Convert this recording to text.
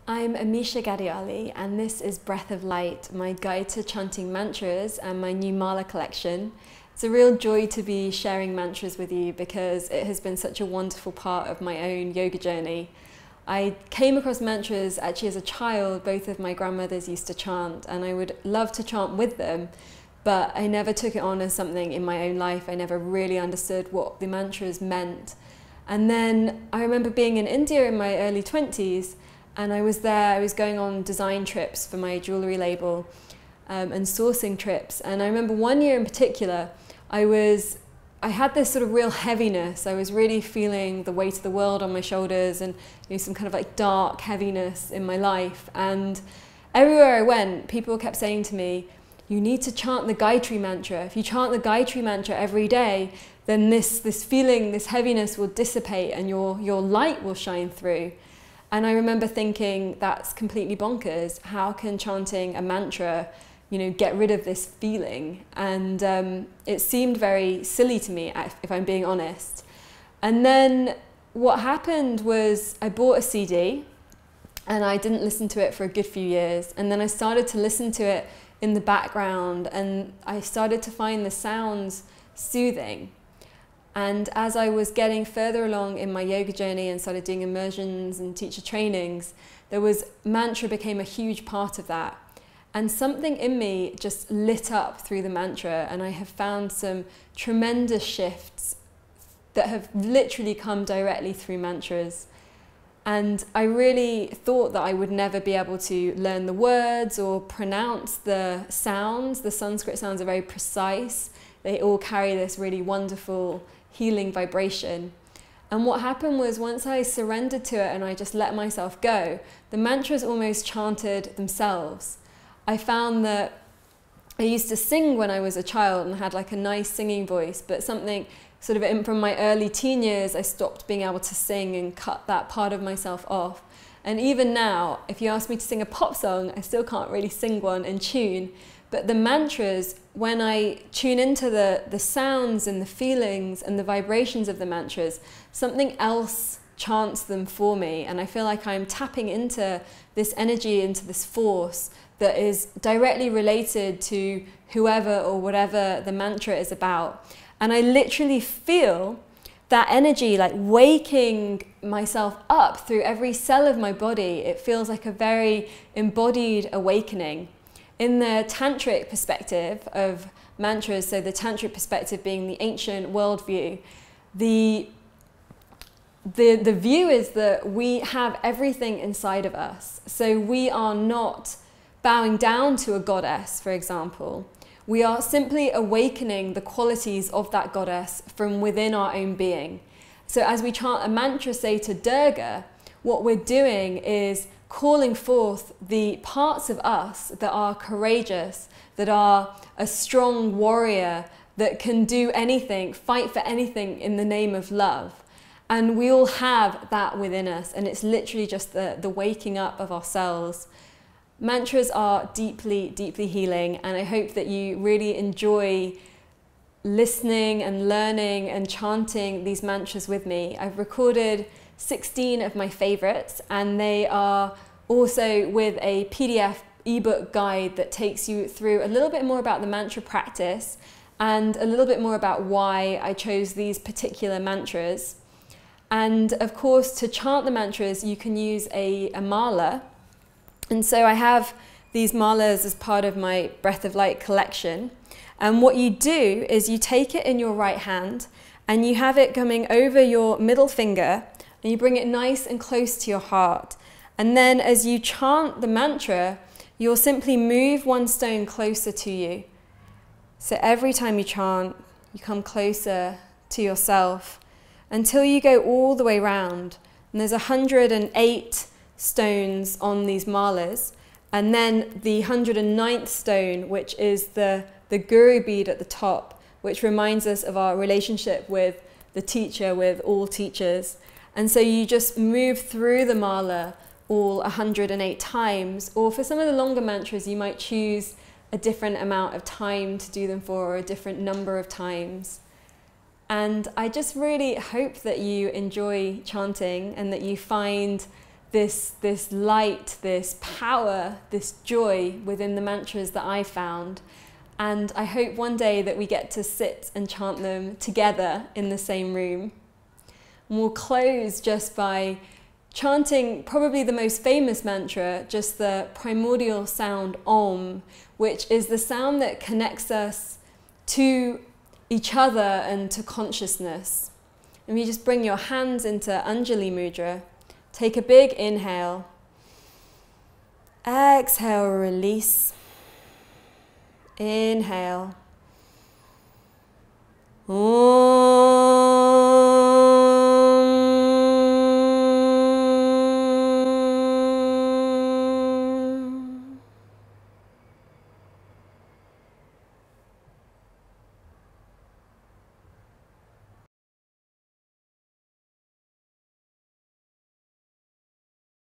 I'm Amisha Ghadiali, and this is Breath of Light, my guide to chanting mantras and my new mala collection. It's a real joy to be sharing mantras with you because it has been such a wonderful part of my own yoga journey. I came across mantras actually as a child. Both of my grandmothers used to chant, and I would love to chant with them, but I never took it on as something in my own life. I never really understood what the mantras meant. And then I remember being in India in my early 20s, and I was going on design trips for my jewellery label and sourcing trips. And I remember one year in particular, I had this sort of real heaviness. I was really feeling the weight of the world on my shoulders and some kind of like dark heaviness in my life. And everywhere I went, people kept saying to me, you need to chant the Gayatri mantra. If you chant the Gayatri mantra every day, then this feeling, this heaviness will dissipate and your light will shine through. And I remember thinking, that's completely bonkers. How can chanting a mantra, get rid of this feeling? And it seemed very silly to me, if I'm being honest. And then what happened was I bought a CD and I didn't listen to it for a good few years. And then I started to listen to it in the background, and I started to find the sounds soothing. And as I was getting further along in my yoga journey and started doing immersions and teacher trainings, mantra became a huge part of that. And something in me just lit up through the mantra, and I have found some tremendous shifts that have literally come directly through mantras. And I really thought that I would never be able to learn the words or pronounce the sounds. The Sanskrit sounds are very precise. They all carry this really wonderful healing vibration. And what happened was, once I surrendered to it and I just let myself go, the mantras almost chanted themselves. I found that I used to sing when I was a child and had like a nice singing voice, but something sort of from my early teen years, I stopped being able to sing and cut that part of myself off. And even now, if you ask me to sing a pop song, I still can't really sing one in tune. But the mantras, when I tune into the sounds and the feelings and the vibrations of the mantras, something else chants them for me. And I feel like I'm tapping into this energy, into this force that is directly related to whoever or whatever the mantra is about. And I literally feel that energy like waking myself up through every cell of my body. It feels like a very embodied awakening. In the Tantric perspective of mantras, so the Tantric perspective being the ancient worldview, the view is that we have everything inside of us. So we are not bowing down to a goddess, for example. We are simply awakening the qualities of that goddess from within our own being. So as we chant a mantra, say to Durga, what we're doing is calling forth the parts of us that are courageous, that are a strong warrior, that can do anything, fight for anything in the name of love. And we all have that within us, and it's literally just the waking up of ourselves. Mantras are deeply, deeply healing, and I hope that you really enjoy listening and learning and chanting these mantras with me. I've recorded 16 of my favorites, and they are also with a PDF ebook guide that takes you through a little bit more about the mantra practice and a little bit more about why I chose these particular mantras. And of course, to chant the mantras, you can use a mala. And so I have these malas as part of my Breath of Light collection. And what you do is you take it in your right hand and you have it coming over your middle finger, and you bring it nice and close to your heart. And then as you chant the mantra, you'll simply move one stone closer to you. So every time you chant, you come closer to yourself until you go all the way round. And there's 108 stones on these malas. And then the 109th stone, which is the guru bead at the top, which reminds us of our relationship with the teacher, with all teachers. And so you just move through the mala all 108 times, or for some of the longer mantras, you might choose a different amount of time to do them for, or a different number of times. And I just really hope that you enjoy chanting and that you find this light, this power, this joy within the mantras that I found. And I hope one day that we get to sit and chant them together in the same room. And we'll close just by chanting probably the most famous mantra, just the primordial sound Om, which is the sound that connects us to each other and to consciousness. And you just bring your hands into Anjali Mudra. Take a big inhale. Exhale, release. Inhale. Om.